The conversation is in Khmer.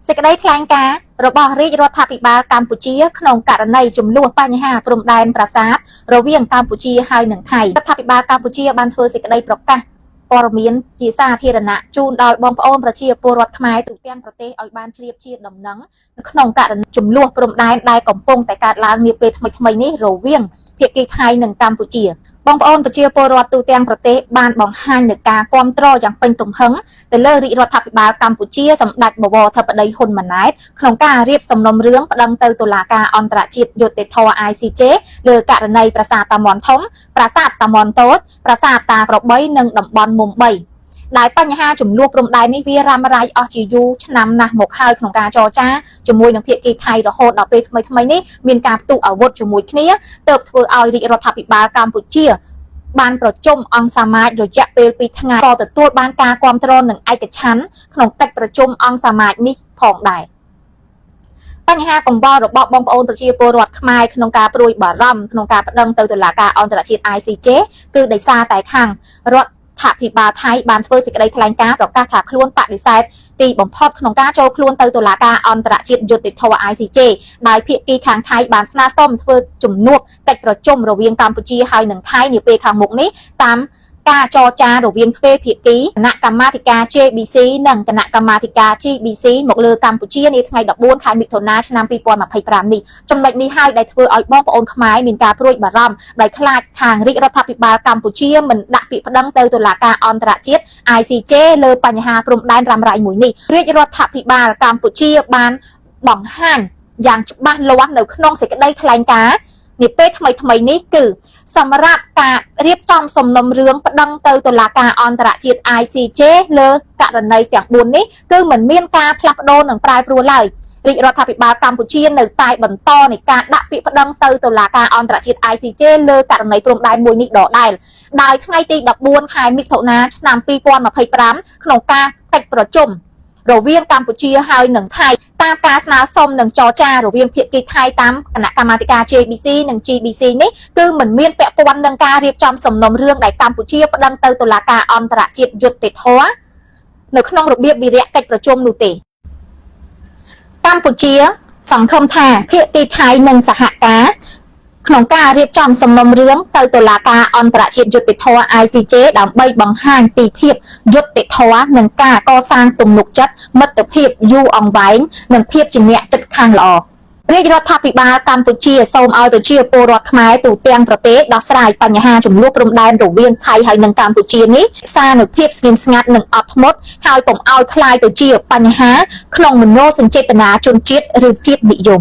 សេចក្តីថ្លែងការណ៍របស់រាជរដ្ឋាភិបាលកម្ពុជាក្នុងករណីចំនួនបញ្ហាព្រំដែនប្រាសាទរវាងកម្ពុជាហើយនិងថៃរដ្ឋាភិបាលកម្ពុជាបានធ្វើសេចក្តីប្រកាសព័ត៌មានជាសាធារណៈជូនដល់បងប្អូនប្រជាពលរដ្ឋខ្មែរទូទាំងប្រទេសឲ្យបានជ្រាបជាដំណឹងក្នុងករណីចំនួនព្រំដែនដែលកំពុងតែកើតឡើងនាពេលថ្មីៗនេះរវាងភាគីថៃនិងកម្ពុជាបងប្អូនប្រជាពលរដ្ឋទូទាំងប្រទេសបានបង្ហាញនូវការគាំទ្រយ៉ាងពេញទំហឹងទៅលើរាជរដ្ឋាភិបាលកម្ពុជាសម្ដេចបវរធិបតីហ៊ុនម៉ាណែតក្នុងការរៀបសំណុំរឿងប្តឹងទៅតុលាការអន្តរជាតិយុត្តិធម៌ ICJ លើករណីប្រាសាទតាមាន់ធំប្រាសាទតាមាន់តូចប្រាសាទតាក្របីនិងតំបន់មុំ3ដែលបញ្ហាចំនួនព្រំដែននេះវារ៉ាំរ៉ៃអស់ជាយូរឆ្នាំណាស់មកហើយក្នុងការចរចាជាមួយនឹងភាគីថៃរហូតដល់ពេលថ្មីៗនេះមានការផ្ទុះអាវុធជាមួយគ្នាទើបធ្វើឲ្យរាជរដ្ឋាភិបាលកម្ពុជាបានប្រជុំអង្គសមាជរយៈពេល2ថ្ងៃក៏ទទួលបានការគាំទ្រនិងឯកច្ឆន្ទក្នុងកិច្ចប្រជុំអង្គសមាជនេះផងដែរបញ្ហាកង្វល់របស់បងប្អូនប្រជាពលរដ្ឋខ្មែរក្នុងការព្រួយបារម្ភក្នុងការប្តឹងទៅតុលាការអន្តរជាតិ ICJ គឺដោយសារតែខាងរដ្ឋាភិបាលថៃបានធ្វើសេចក្តីថ្លែងការណ៍ប្រកាសថាខ្លួនបដិសេធទីបំផុតក្នុងការចូលខ្លួនទៅតុលាការអន្តរជាតិយុត្តិធម៌ ICJ ដោយភាគីខាងថៃបានស្នើសុំធ្វើជំនួបកិច្ចប្រជុំរវាងកម្ពុជាហើយនិងថៃនាពេលខាងមុខនេះតាមការចរចារវាងទ្វេភាគីគណៈកម្មាធិការ JBC និងគណៈកម្មាធិការ GBC មកលើកម្ពុជានាថ្ងៃ14ខែមិថុនាឆ្នាំ2025នេះចំណុចនេះហើយដែលធ្វើឲ្យបងប្អូនខ្មែរមានការព្រួយបារម្ភដោយខ្លាចខាងរាជរដ្ឋាភិបាលកម្ពុជាមិនដាក់ពាក្យប្តឹងទៅតុលាការអន្តរជាតិ ICJ លើបញ្ហាព្រំដែនរ៉ាំរ៉ៃមួយនេះរាជរដ្ឋាភិបាលកម្ពុជាបានបង្ហាញយ៉ាងច្បាស់លាស់នៅក្នុងសេចក្តីថ្លែងការណ៍នាពេលថ្មីនេះគឺសម្រាប់ការរៀបចំសំណុំរឿងប្តឹងទៅតុលាការអន្តរជាតិ ICJ លើករណីទាំង4នេះគឺមិនមានការផ្លាស់ប្ដូរនិងប្រែប្រួលឡើយរាជរដ្ឋាភិបាលកម្ពុជានៅតែបន្តនៃការដាក់ពាក្យប្តឹងទៅតុលាការអន្តរជាតិ ICJ លើករណីព្រំដែនមួយនេះដដែលដោយថ្ងៃទី14ខែមិថុនាឆ្នាំ2025ក្នុងការកិច្ចប្រជុំរវាងកម្ពុជាហើយនិងថៃតាមការស្នើសុំនិងចរចារវាងភាគីថៃតាមគណៈកម្មាធិការ JBC និង GBC នេះគឺមិនមានពាក់ព័ន្ធនឹងការរៀបចំសំណុំរឿងដែលកម្ពុជាប្តឹងទៅតុលាការអន្តរជាតិយុត្តិធម៌នៅក្នុងរបៀបវិរៈកិច្ចប្រជុំនោះទេកម្ពុជាសង្ឃឹមថាភាគីថៃនិងសហការក្នុងការរៀបចំសំណុំរឿងទៅតុលាការអន្តរជាតិយុត្តិធម៌ ICJ ដើម្បីបង្ហាញពីភាពយុត្តិធម៌និងការកសាងទំនុកចិត្តមិត្តភាពយូរអង្វែងនិងភាពជាអ្នកជិតខាងល្អរាជរដ្ឋាភិបាលកម្ពុជាសូមឲ្យប្រជាពលរដ្ឋខ្មែរទូទាំងប្រទេសដោះស្រាយបញ្ហាចំនួនព្រំដែនរវាងថៃហើយនិងកម្ពុជានេះសារនូវភាពស្ងៀមស្ងាត់និងអត់ធ្មត់ហើយកុំឲ្យคล้ายទៅជាបញ្ហាក្នុងមនោសញ្ចេតនាជនជាតិឬជាតិនិយម